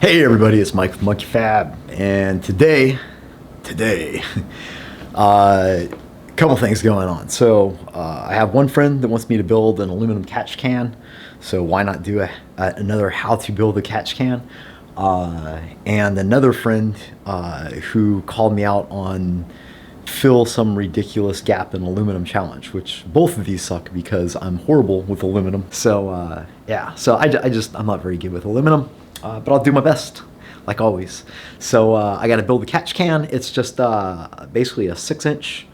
Hey everybody, it's Mike with Monkey Fab, and today, a couple things going on. So I have one friend that wants me to build an aluminum catch can, so why not do another how to build a catch can? And another friend who called me out on fill some ridiculous gap in aluminum challenge, which both of these suck because I'm horrible with aluminum. So yeah, so I'm not very good with aluminum. But I'll do my best, like always. So I got to build the catch can. It's just basically a 6-inch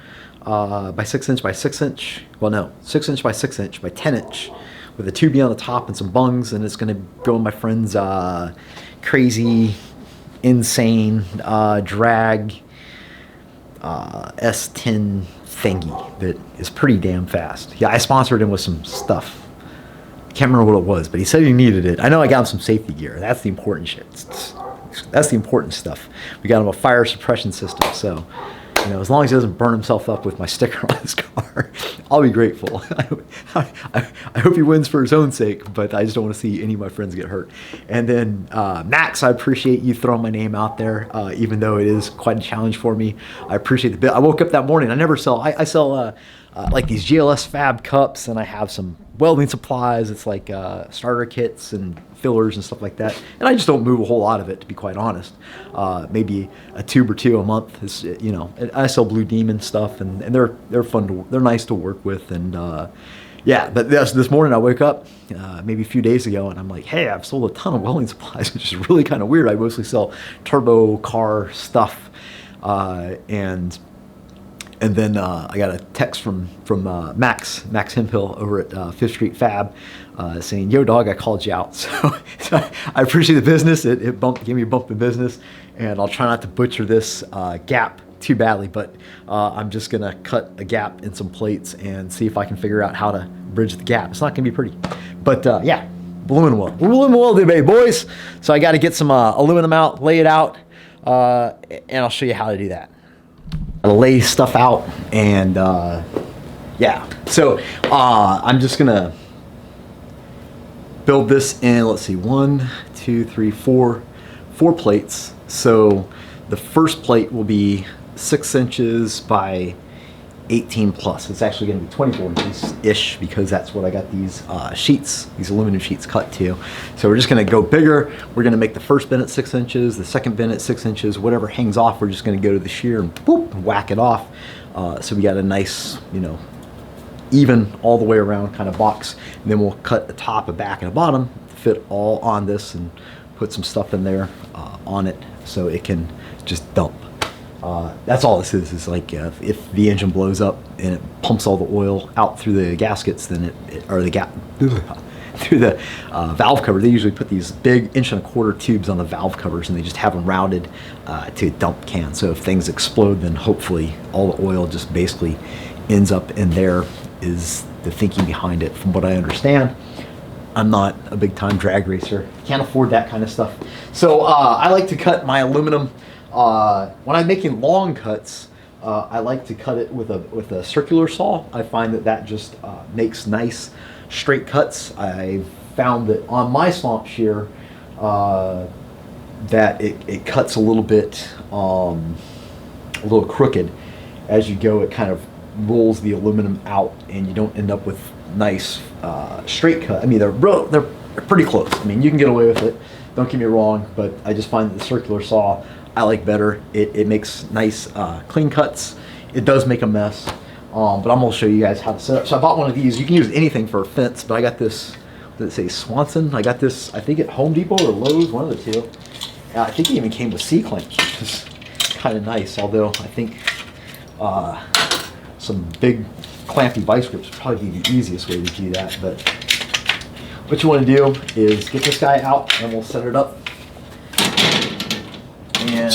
by 6-inch by 6-inch. Well, no, 6-inch by 6-inch by 10-inch with a 2B on the top and some bungs, and it's going to go in my friend's crazy, insane drag S10 thingy that is pretty damn fast. Yeah, I sponsored him with some stuff. Can't remember what it was, but he said he needed it. I know I got him some safety gear. That's the important shit. That's the important stuff. We got him a fire suppression system, so you know, as long as he doesn't burn himself up with my sticker on his car, I'll be grateful. I hope he wins for his own sake, but I just don't want to see any of my friends get hurt. And then Max, I appreciate you throwing my name out there, even though it is quite a challenge for me. I appreciate the bit. I woke up that morning. I sell like these GLS Fab cups, and I have some welding supplies. It's like starter kits and fillers and stuff like that. And I just don't move a whole lot of it, to be quite honest. Maybe a tube or two a month is, you know. I sell Blue Demon stuff, and they're fun they're nice to work with. And yeah, but this morning I woke up maybe a few days ago, and I'm like, hey, I've sold a ton of welding supplies, which is really kind of weird. I mostly sell turbo car stuff, and then I got a text from Max Hemphill over at 5th Street Fab saying, yo dog, I called you out. So I appreciate the business. It gave me a bump in business, and I'll try not to butcher this gap too badly, but I'm just gonna cut a gap in some plates and see if I can figure out how to bridge the gap. It's not gonna be pretty, but yeah, aluminum weld today, boys. So I got to get some aluminum out, lay it out, and I'll show you how to do that. Lay stuff out, and yeah, so I'm just gonna build this in, let's see, 1 2 3 4 plates. So the first plate will be 6 inches by 18 plus. It's actually going to be 24 inches ish, because that's what I got these these aluminum sheets cut to. So we're just going to go bigger. We're going to make the first bin at 6 inches, the second bin at 6 inches. Whatever hangs off, we're just going to go to the shear and boop, whack it off. So we got a nice, you know, even all the way around kind of box. And then we'll cut the top, a back, and a bottom, fit all on this, and put some stuff in there on it so it can just dump. That's all this is like if the engine blows up and it pumps all the oil out through the gaskets, then or the gap through the valve cover. They usually put these big 1.25 inch tubes on the valve covers, and they just have them routed to a dump can. So if things explode, then hopefully all the oil just basically ends up in there, is the thinking behind it, from what I understand. I'm not a big time drag racer, can't afford that kind of stuff. So I like to cut my aluminum. When I'm making long cuts, I like to cut it with a circular saw. I find that just makes nice straight cuts. I found that on my swamp shear that it cuts a little bit a little crooked as you go. It kind of rolls the aluminum out, and you don't end up with nice straight cut. I mean, they're pretty close. I mean, you can get away with it, don't get me wrong, but I just find that the circular saw I like better. It makes nice clean cuts. It does make a mess, but I'm gonna show you guys how to set up. So I bought one of these. You can use anything for a fence, but I got this, does it say Swanson? I got this, I think at Home Depot or Lowe's, one of the two. I think it even came with C-clamps, which is kind of nice, although I think some big clampy vice grips would probably be the easiest way to do that. But what you want to do is get this guy out, and we'll set it up. And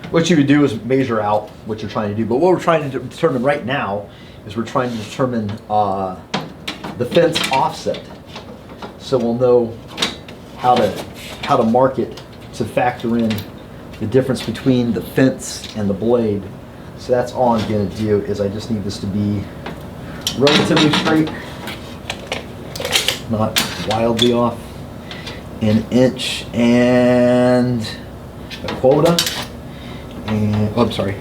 what you would do is measure out what you're trying to do. But what we're trying to determine right now is we're trying to determine the fence offset. So we'll know how to mark it to factor in the difference between the fence and the blade. So that's all I'm going to do, is I just need this to be relatively straight, not wildly off. an inch and a quarter, and oh, I'm sorry,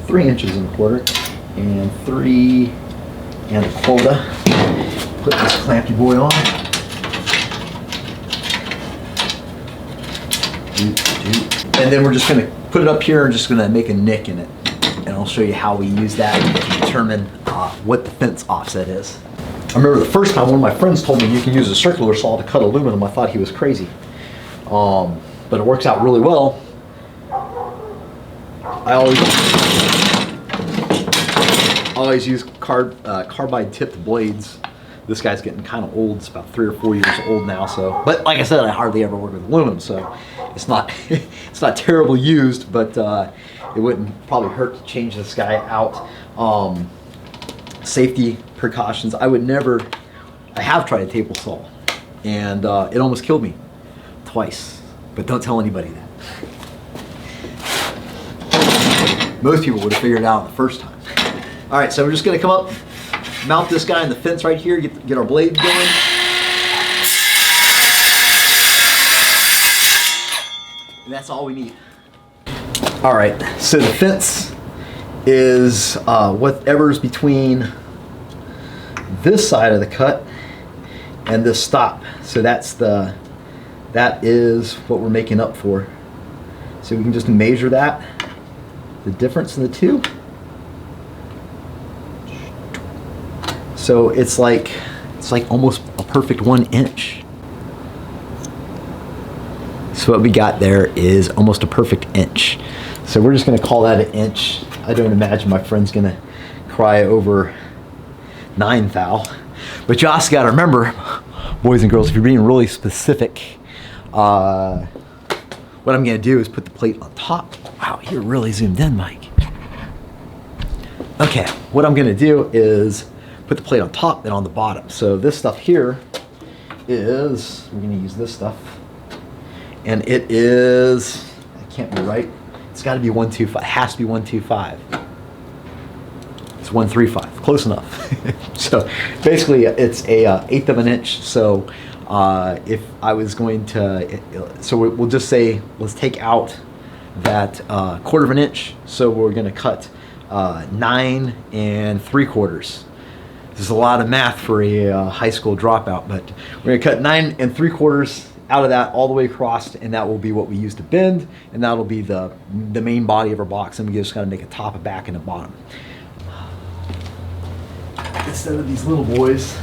3 inches and a quarter, and 3 and a quarter. Put this clampy boy on. And then we're just going to put it up here and just going to make a nick in it. And I'll show you how we use that to determine what the fence offset is. I remember the first time one of my friends told me you can use a circular saw to cut aluminum. I thought he was crazy. But it works out really well. I always use carbide tipped blades. This guy's getting kind of old. It's about 3 or 4 years old now. So, but like I said, I hardly ever work with aluminum, so it's not it's not terribly used. But it wouldn't probably hurt to change this guy out. Safety precautions. I have tried a table saw, and it almost killed me twice. But don't tell anybody that. Most people would have figured it out the first time. All right, so we're just gonna come up, mount this guy in the fence right here, get our blade going. And that's all we need. All right, so the fence is whatever's between this side of the cut and this stop. So that is what we're making up for. So we can just measure that, the difference in the two. So it's like almost a perfect 1 inch. So what we got there is almost a perfect inch. So we're just gonna call that an inch. I don't imagine my friend's gonna cry over 9 thou. But you also gotta remember, boys and girls, if you're being really specific, what I'm gonna do is put the plate on top. Wow, you're really zoomed in, Mike. Okay, what I'm gonna do is put the plate on top and on the bottom. So this stuff here is, we're gonna use this stuff, and it is, I can't be right, it's gotta be 125, it has to be 125. It's 135, close enough. So basically it's a 1/8 of an inch. So if I was going to, so we'll just say, let's take out that 1/4 of an inch. So we're gonna cut 9 3/4. This is a lot of math for a high school dropout, but we're gonna cut 9 3/4 out of that all the way across, and that will be what we use to bend, and that'll be the main body of our box, and we just gotta make a top, a back, and a bottom. Instead of these little boys.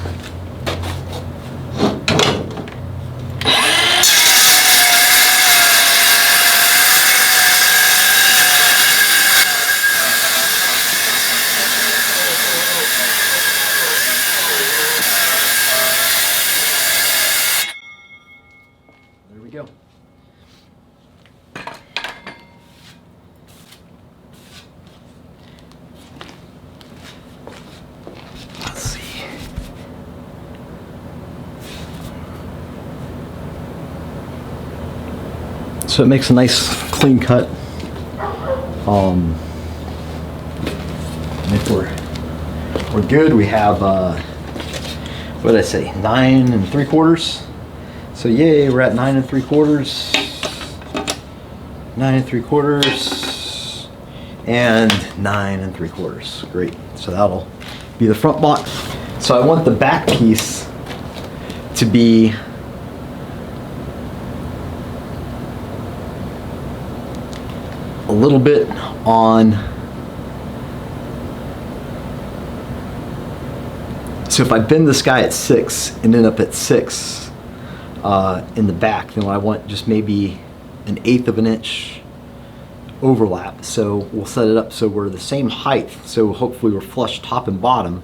There we go. Let's see. So it makes a nice clean cut. And if we're good, we have what did I say, 9 3/4. So yay, we're at 9 3/4, 9 3/4, and 9 3/4. Great. So that'll be the front box. So I want the back piece to be a little bit on. So if I bend this guy at 6 and end up at 6 in the back, then I want just maybe an 1/8 of an inch overlap. So we'll set it up so we're the same height. So hopefully we're flush top and bottom,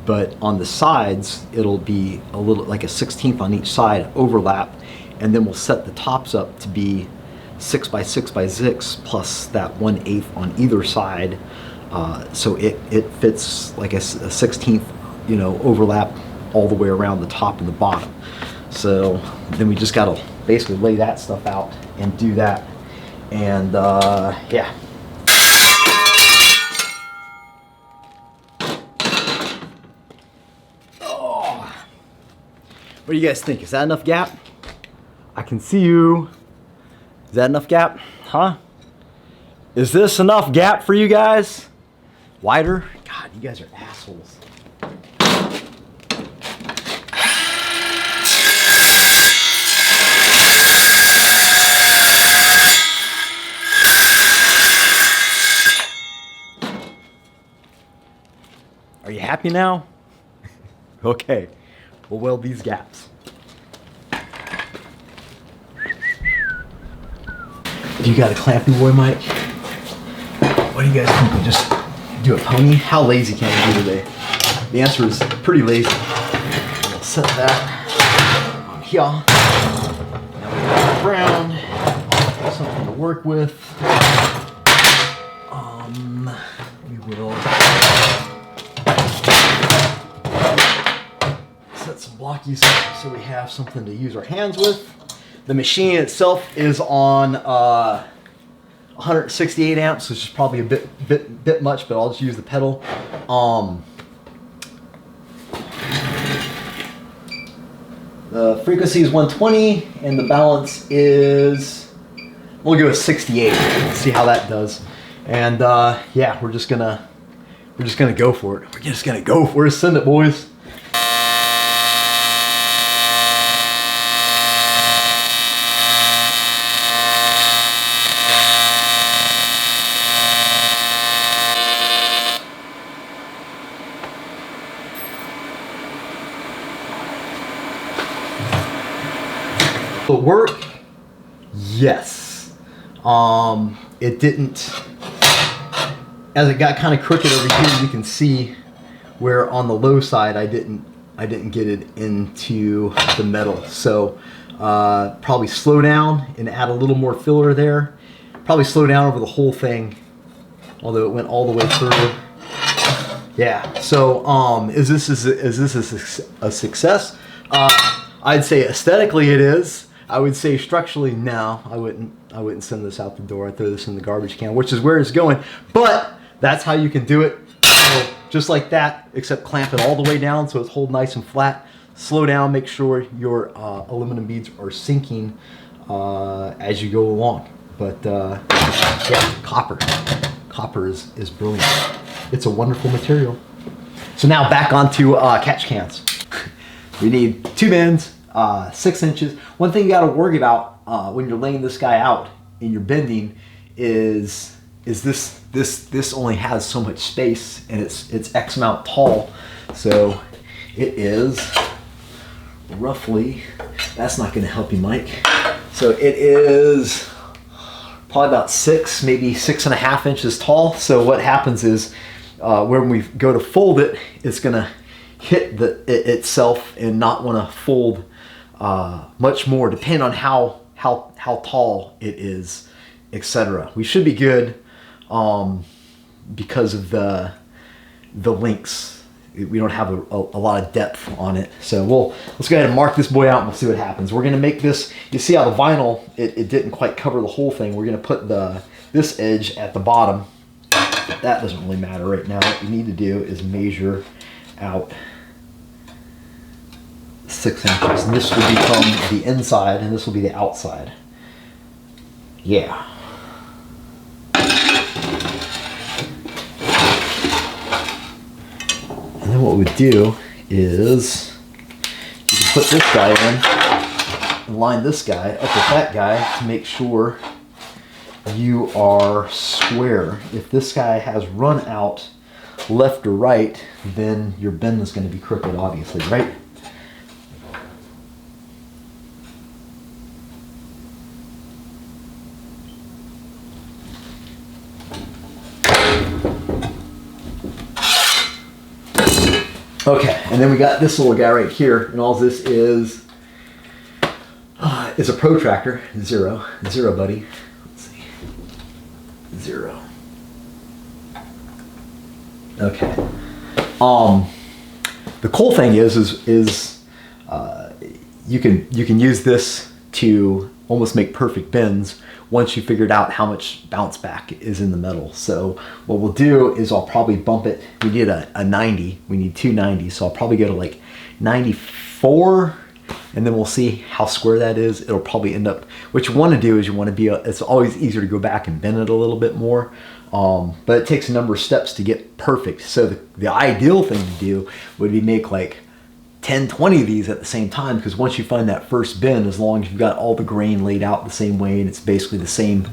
but on the sides it'll be a little like a 1/16 on each side overlap, and then we'll set the tops up to be 6 by 6 by 6 plus that 1/8 on either side, so it fits like a 1/16, you know, overlap all the way around the top and the bottom. So then we just gotta basically lay that stuff out and do that, and yeah. Oh. What do you guys think? Is that enough gap? I can see you. Is that enough gap? Huh? Is this enough gap for you guys? Wider? God, you guys are assholes. Are you happy now? Okay, we'll weld these gaps. You got a clampy boy, Mike? What do you guys think? We just do a pony? How lazy can we be today? The answer is pretty lazy. We'll set that on here. Now we got brown. Something to work with. We will set some blockies so we have something to use our hands with. The machine itself is on 168 amps, which is probably a bit much, but I'll just use the pedal. The frequency is 120, and the balance is, we'll go with 68. Let's see how that does. And yeah, we're just gonna go for it. We're just gonna go for it. Send it, boys. Will it work? Yes. It didn't, as it got kind of crooked over here, you can see where on the low side I didn't get it into the metal. So probably slow down and add a little more filler there. Probably slow down over the whole thing, although it went all the way through. Yeah, so is this a success? I'd say aesthetically it is. I would say structurally, no. I wouldn't send this out the door. I'd throw this in the garbage can, which is where it's going. But that's how you can do it. So just like that, except clamp it all the way down so it's hold nice and flat. Slow down, make sure your aluminum beads are sinking as you go along. But yeah, copper is brilliant. It's a wonderful material. So now back onto catch cans. We need 2 bends, 6 inches. One thing you got to worry about when you're laying this guy out and you're bending is this only has so much space, and it's X amount tall. So it is roughly, that's not going to help you, Mike. So it is probably about 6, maybe 6.5 inches tall. So what happens is when we go to fold it, it's going to hit itself and not want to fold much more, depending on how tall it is, etc. We should be good because of the links. We don't have a lot of depth on it. So let's go ahead and mark this boy out and we'll see what happens. We're gonna make this, you see how the vinyl, it didn't quite cover the whole thing. We're gonna put this edge at the bottom. That doesn't really matter right now. What you need to do is measure out 6 inches. And this will become the inside and this will be the outside. Yeah. And then what we do is you can put this guy in and line this guy up with that guy to make sure you are square. If this guy has run out left or right, then your bend is going to be crooked, obviously, right? Okay, and then we got this little guy right here, and all this is a protractor. Zero, buddy. Let's see, 0. Okay. The cool thing is you can use this to almost make perfect bends once you figured out how much bounce back is in the metal. So what we'll do is I'll probably bump it. We need a 90. We need 290. So I'll probably go to like 94 and then we'll see how square that is. It'll probably end up, what you want to do is you want to be, it's always easier to go back and bend it a little bit more. But it takes a number of steps to get perfect. So the ideal thing to do would be make like 10, 20 of these at the same time, because once you find that first bend, as long as you've got all the grain laid out the same way and it's basically the same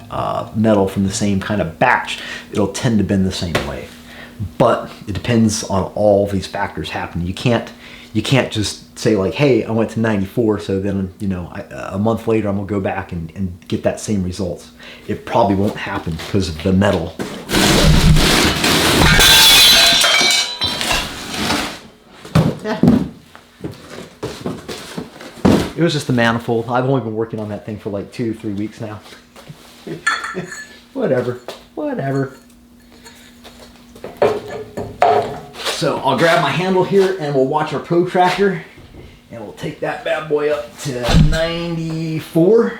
metal from the same kind of batch, it'll tend to bend the same way. But it depends on all these factors happening. You can't just say like, hey, I went to 94, so then, you know, a month later I'm gonna go back and get that same results. It probably won't happen because of the metal. Yeah. It was just the manifold. I've only been working on that thing for like 2 or 3 weeks now. Whatever. So I'll grab my handle here and we'll watch our protractor, and we'll take that bad boy up to 94,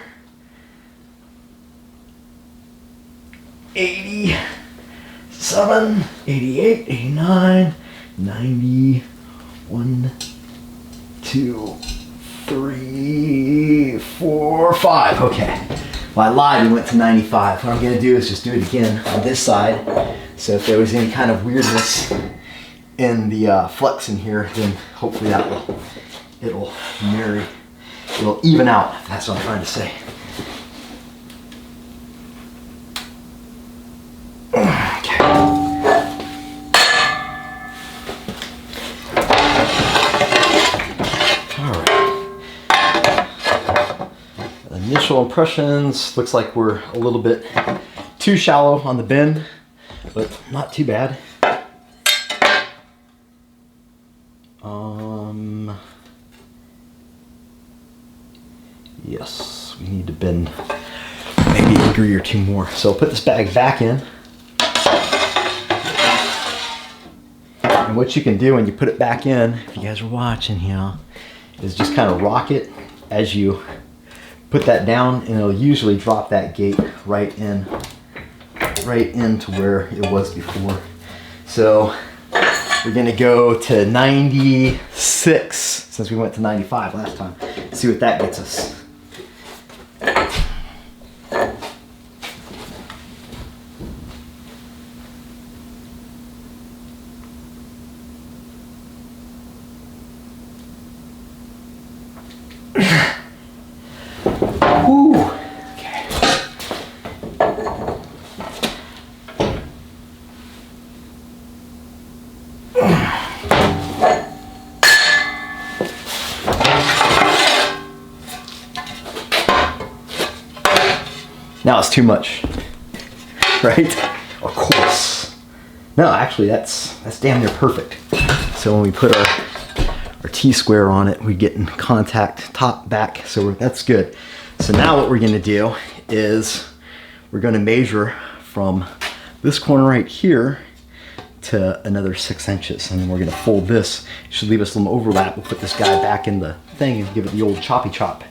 87, 88, 89, 90, 1, 2, 3, 4, 5. Okay. Well, I lied, we went to 95. What I'm gonna do is just do it again on this side. So if there was any kind of weirdness in the flex in here, then hopefully it'll even out. That's what I'm trying to say. Okay. All right. Initial impressions, looks like we're a little bit too shallow on the bend, but not too bad. Yes, we need to bend maybe a degree or 2 more. So I'll put this bag back in. And what you can do when you put it back in, if you guys are watching here, is just kind of rock it as you put that down, and it'll usually drop that gate right into where it was before. So we're gonna go to 96 since we went to 95 last time. See what that gets us. Whew. Okay. Now it's too much, right? Of course. No, actually that's damn near perfect. So when we put our T-square on it, we get in contact top, back, so that's good. So now what we're gonna do is we're gonna measure from this corner right here to another 6 inches, and then we're gonna fold this. It should leave us some overlap. We'll put this guy back in the thing and give it the old choppy chop.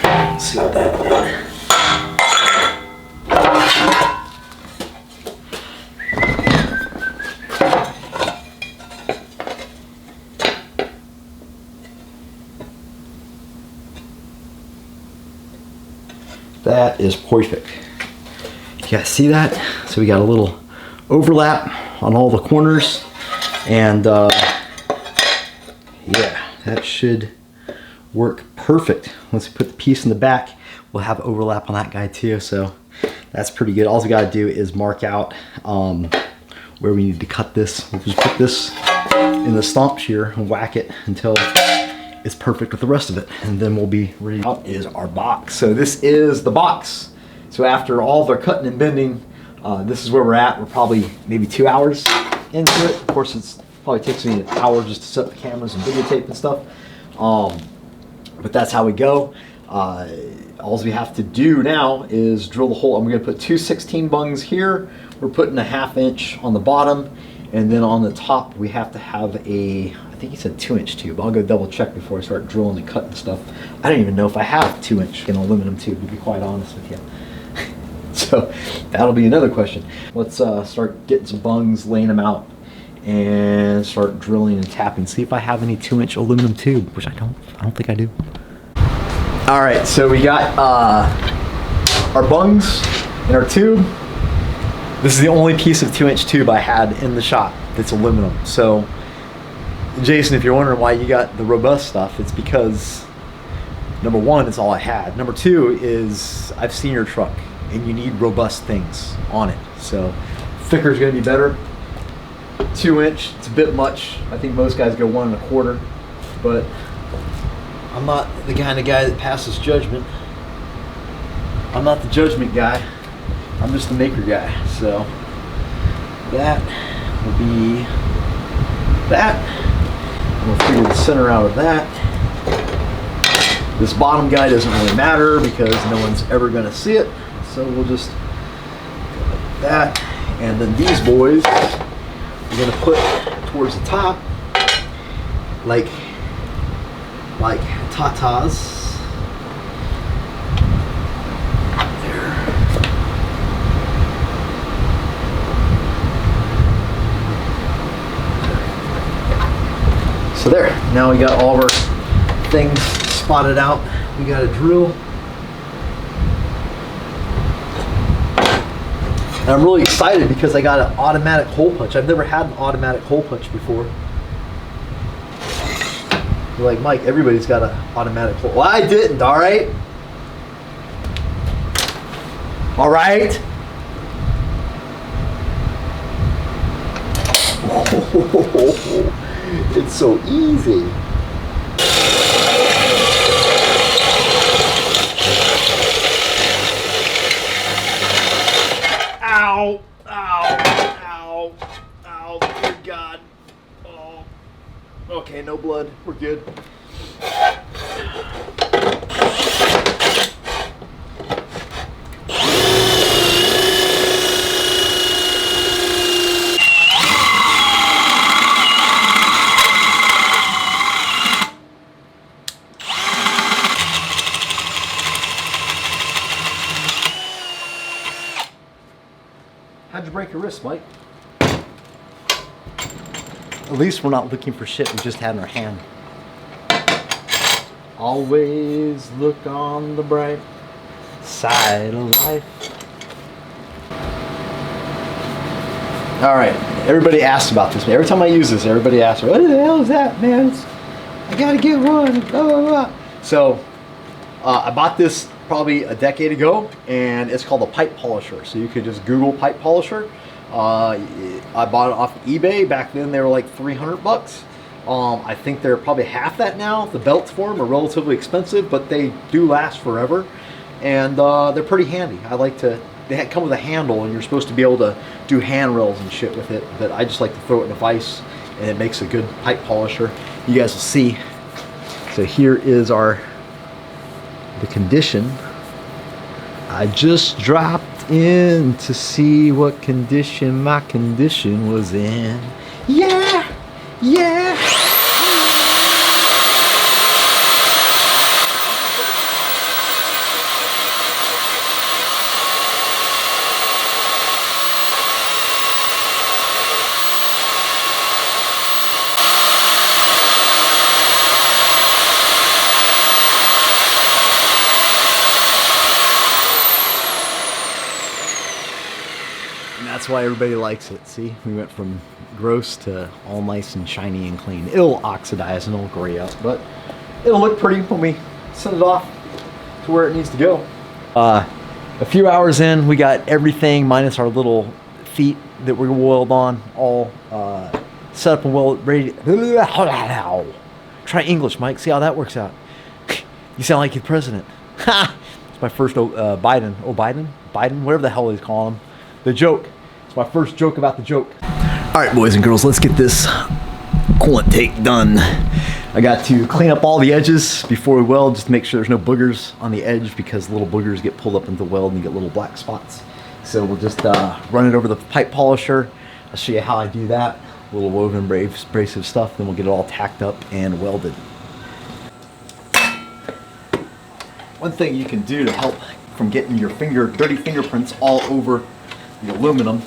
Let's see what that did. That is perfect. You guys see that? So we got a little overlap on all the corners, and yeah, that should work perfect. Once we put the piece in the back, we'll have overlap on that guy too, so that's pretty good. All we gotta do is mark out where we need to cut this. We'll just put this in the stomp shear and whack it until it's perfect with the rest of it, and then we'll be ready. Out is our box. So this is the box. So after all the cutting and bending, this is where we're at. We're probably maybe 2 hours into it. Of course, it's probably takes me an hour just to set up the cameras and videotape and stuff. But that's how we go. All we have to do now is drill the hole. I'm gonna put 2 16 bungs here. We're putting a 1/2 inch on the bottom, and then on the top we have to have a, I think he said 2-inch tube. I'll go double check before I start drilling and cutting stuff. I don't even know if I have 2-inch in aluminum tube, to be quite honest with you. So that'll be another question. Let's start getting some bungs, laying them out, and start drilling and tapping. See if I have any 2-inch aluminum tube, which I don't think I do. All right, so we got our bungs and our tube. This is the only piece of 2-inch tube I had in the shop that's aluminum. So, Jason, if you're wondering why you got the robust stuff, it's because number one, it's all I had. Number two is I've seen your truck and you need robust things on it. So, thicker is going to be better. 2-inch, it's a bit much. I think most guys go 1 1/4, but I'm not the kind of guy that passes judgment. I'm not the judgment guy. I'm just the maker guy. So that will be that. I'm gonna figure the center out of that. This bottom guy doesn't really matter because no one's ever gonna see it. So we'll just go like that. And then these boys we're gonna put towards the top like tatas. So there, now we got all of our things spotted out. We got a drill. And I'm really excited because I got an automatic hole punch. I've never had an automatic hole punch before. You're like, Mike, everybody's got an automatic hole. Well, I didn't, all right? All right? It's so easy. Ow, ow, ow, ow, good God. Oh. Okay, no blood, we're good. How'd you break your wrist, Mike? At least we're not looking for shit we just had in our hand. Always look on the bright side of life. Alright, everybody asks about this. Every time I use this, everybody asks, what the hell is that, man? I gotta get one. Blah, blah, blah. So, I bought this probably a decade ago, and it's called a pipe polisher. So you could just Google pipe polisher. I bought it off eBay. Back then they were like 300 bucks. I think they're probably half that now. The belts for them are relatively expensive, but they do last forever, and they're pretty handy. I like to. They come with a handle, and you're supposed to be able to do handrails and shit with it. But I just like to throw it in a vise, and it makes a good pipe polisher. You guys will see. So here is the condition. I just dropped in to see what condition my condition was in. Yeah, yeah. That's why everybody likes it. See, we went from gross to all nice and shiny and clean. It'll oxidize and it'll gray up, but it'll look pretty when we send it off to where it needs to go. A few hours in, we got everything minus our little feet that we weld on all set up and weld ready. Try English, Mike. See how that works out. You sound like your president. It's my first Biden, whatever the hell he's calling him. The joke. It's my first joke about the joke. All right, boys and girls, let's get this coolant take done. I got to clean up all the edges before we weld, just to make sure there's no boogers on the edge, because little boogers get pulled up into the weld and you get little black spots. So we'll just run it over the pipe polisher. I'll show you how I do that. A little woven abrasive stuff, then we'll get it all tacked up and welded. One thing you can do to help from getting your dirty fingerprints all over the aluminum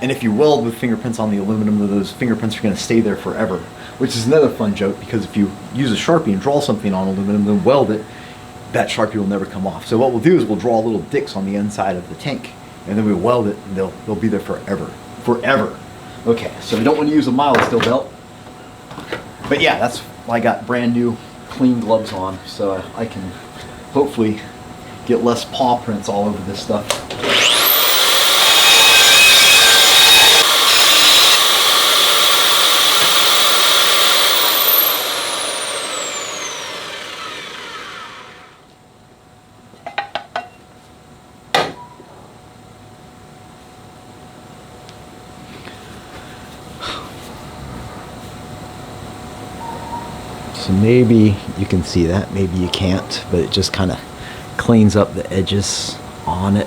And if you weld with fingerprints on the aluminum, those fingerprints are going to stay there forever, which is another fun joke, because if you use a Sharpie and draw something on aluminum, then weld it, that Sharpie will never come off. So what we'll do is we'll draw little dicks on the inside of the tank, and then we weld it, and they'll be there forever. Forever. Okay, so we don't want to use a mild steel belt. But yeah, that's why I got brand new clean gloves on, so I can hopefully get less paw prints all over this stuff. So maybe you can see that, maybe you can't, but it just kind of cleans up the edges on it.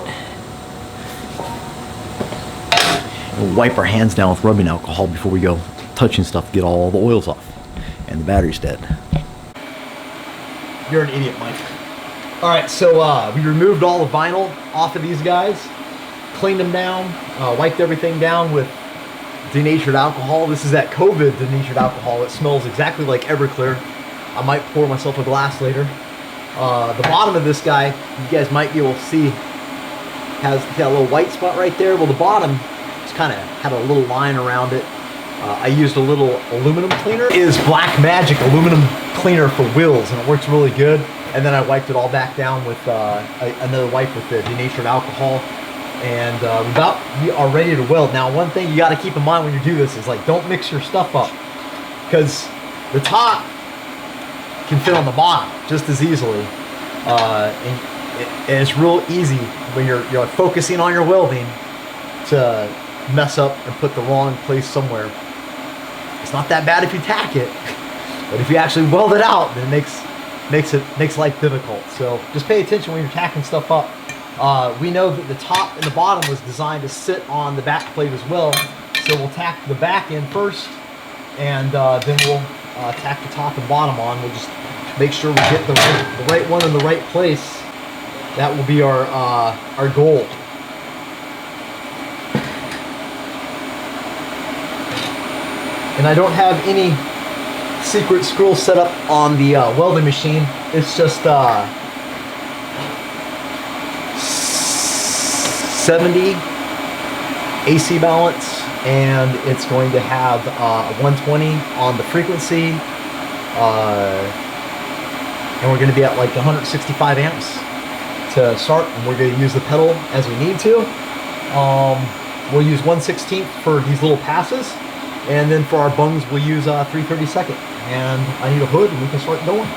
We'll wipe our hands down with rubbing alcohol before we go touching stuff to get all the oils off. And the battery's dead. You're an idiot, Mike. Alright, so we removed all the vinyl off of these guys, cleaned them down, wiped everything down with denatured alcohol. This is that COVID denatured alcohol. It smells exactly like Everclear. I might pour myself a glass later. The bottom of this guy, you guys might be able to see, has got a little white spot right there. Well, the bottom just kind of had a little line around it. I used a little aluminum cleaner. It is Black Magic aluminum cleaner for wheels, and it works really good. And then I wiped it all back down with another wipe with the denatured alcohol. And we are ready to weld. Now, one thing you got to keep in mind when you do this is, like, don't mix your stuff up, because the top can fit on the bottom just as easily, and it's real easy when you're focusing on your welding to mess up and put the wrong place somewhere. It's not that bad if you tack it, but if you actually weld it out, then it makes life difficult. So just pay attention when you're tacking stuff up. We know that the top and the bottom was designed to sit on the back plate as well, so we'll tack the back end first, and then we'll tack the top and bottom on. We'll just make sure we get the right one in the right place. That will be our goal. And I don't have any secret screw set up on the welding machine. It's just 70 AC balance, and it's going to have 120 on the frequency, and we're going to be at like 165 amps to start, and we're going to use the pedal as we need to. We'll use 1/16 for these little passes, and then for our bungs we'll use 3/32. And I need a hood, and we can start going.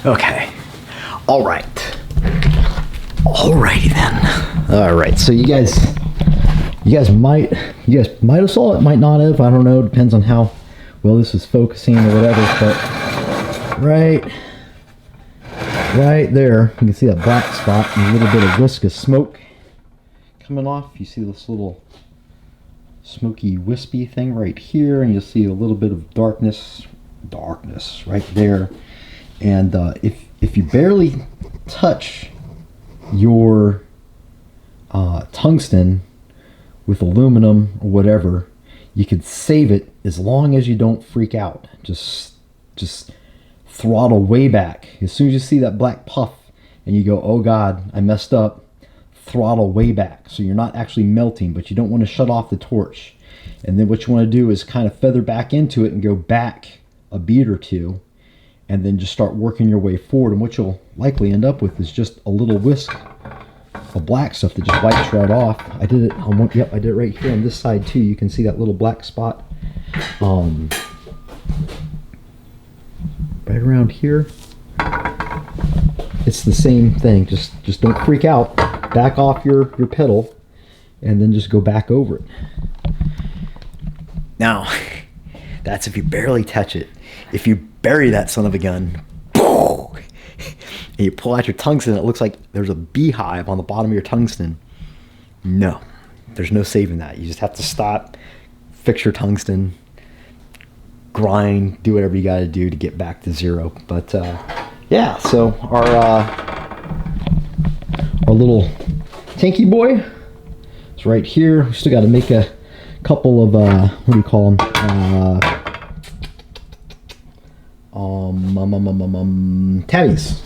Okay. All right. Alrighty then. All right. So you guys might have saw it, might not have. I don't know. Depends on how well this is focusing or whatever. But right there, you can see that black spot and a little bit of whisk of smoke coming off. You see this little smoky wispy thing right here, and you'll see a little bit of darkness right there. And if you barely touch your tungsten with aluminum or whatever, you could save it as long as you don't freak out. Just throttle way back. As soon as you see that black puff and you go, oh God, I messed up, throttle way back. So you're not actually melting, but you don't want to shut off the torch. And then what you want to do is kind of feather back into it and go back a beat or two, and then just start working your way forward. And what you'll likely end up with is just a little whisk of black stuff that just wipes right off. I did it on one, yep, I did it right here on this side too. You can see that little black spot right around here. It's the same thing. Just don't freak out. Back off your pedal and then just go back over it. Now, that's if you barely touch it. If you bury that son of a gun, and you pull out your tungsten, it looks like there's a beehive on the bottom of your tungsten. No, there's no saving that. You just have to stop, fix your tungsten, grind, do whatever you got to do to get back to zero. But yeah, so our little tanky boy is right here. We still got to make a couple of what do you call them? Tabbies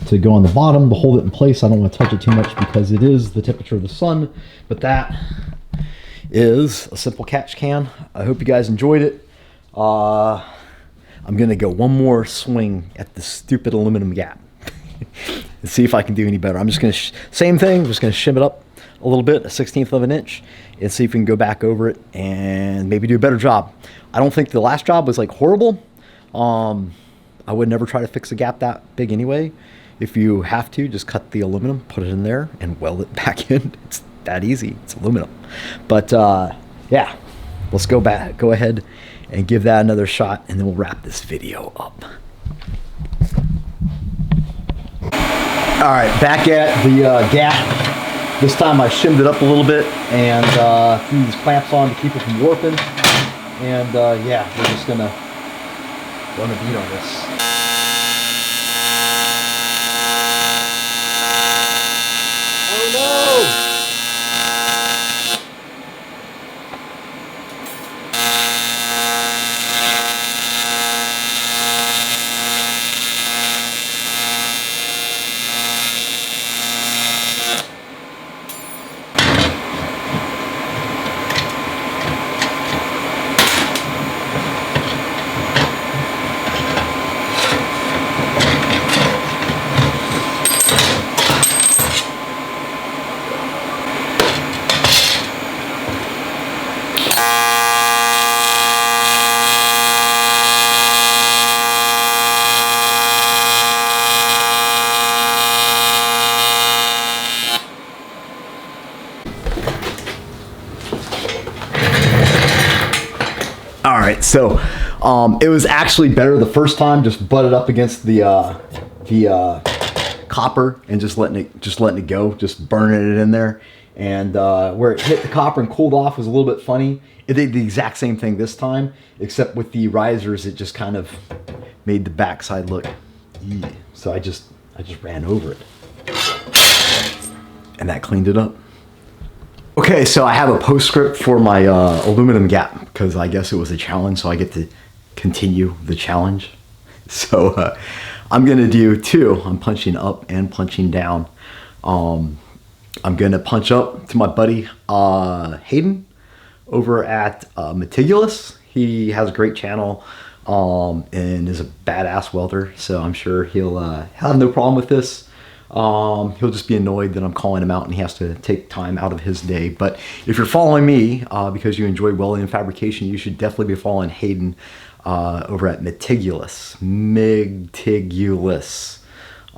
to go on the bottom to hold it in place. I don't want to touch it too much because it is the temperature of the sun, but that is a simple catch can. I hope you guys enjoyed it. I'm gonna go one more swing at the stupid aluminum gap and see if I can do any better. I'm just gonna same thing, just gonna shim it up a little bit, a 1/16 of an inch, and see if we can go back over it and maybe do a better job. I don't think the last job was like horrible. I would never try to fix a gap that big anyway. If you have to, just cut the aluminum, put it in there, and weld it back in. It's that easy. It's aluminum. But yeah, let's go ahead and give that another shot, and then we'll wrap this video up. All right, back at the gap. This time I shimmed it up a little bit and threw these clamps on to keep it from warping. And yeah, we're just gonna run a beat on this. Oh no! Alright, so it was actually better the first time, just butted up against the copper and just letting it go, just burning it in there. And where it hit the copper and cooled off was a little bit funny. It did the exact same thing this time, except with the risers, it just kind of made the backside look eey. So I just ran over it. And that cleaned it up. Okay, so I have a postscript for my aluminum gap because I guess it was a challenge, so I get to continue the challenge. So I'm gonna do two. I'm punching up and punching down. I'm gonna punch up to my buddy Hayden over at Meticulous. He has a great channel and is a badass welder, so I'm sure he'll have no problem with this. He'll just be annoyed that I'm calling him out and he has to take time out of his day. But if you're following me because you enjoy welding and fabrication, you should definitely be following Hayden over at Meticulous.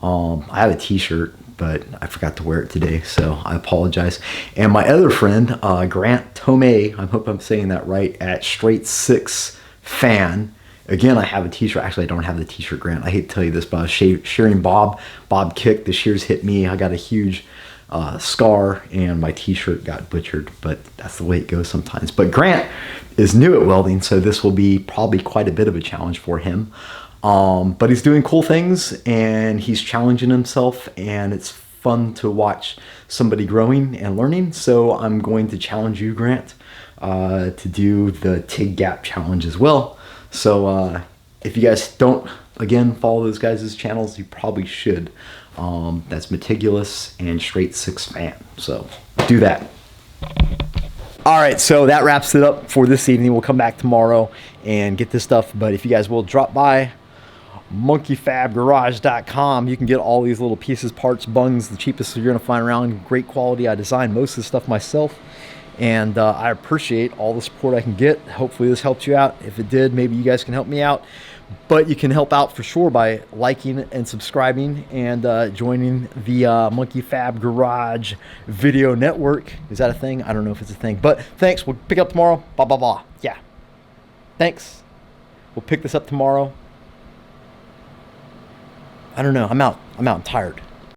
I have a t-shirt, but I forgot to wear it today, so I apologize. And my other friend, Grant Tomei, I hope I'm saying that right, at Straight Six Fan. Again, I have a t-shirt. Actually, I don't have the t-shirt, Grant. I hate to tell you this, but I was shearing Bob. Bob kicked. The shears hit me. I got a huge scar, and my t-shirt got butchered, but that's the way it goes sometimes. But Grant is new at welding, so this will be probably quite a bit of a challenge for him. But he's doing cool things, and he's challenging himself, and it's fun to watch somebody growing and learning. So I'm going to challenge you, Grant, to do the TIG gap challenge as well. So if you guys don't, again, follow those guys' channels, you probably should. That's Meticulous and Straight Six Fan. So do that. All right, so that wraps it up for this evening. We'll come back tomorrow and get this stuff. But if you guys will drop by monkeyfabgarage.com, you can get all these little pieces, parts, bungs, the cheapest you're gonna find around. Great quality. I designed most of the stuff myself, and I appreciate all the support I can get. Hopefully this helped you out. If it did, maybe you guys can help me out. But you can help out for sure by liking and subscribing and joining the Monkey Fab Garage Video Network. Is that a thing? I don't know if it's a thing. But thanks. We'll pick up tomorrow. Blah, blah, blah. Yeah. Thanks. We'll pick this up tomorrow. I don't know. I'm out. I'm tired.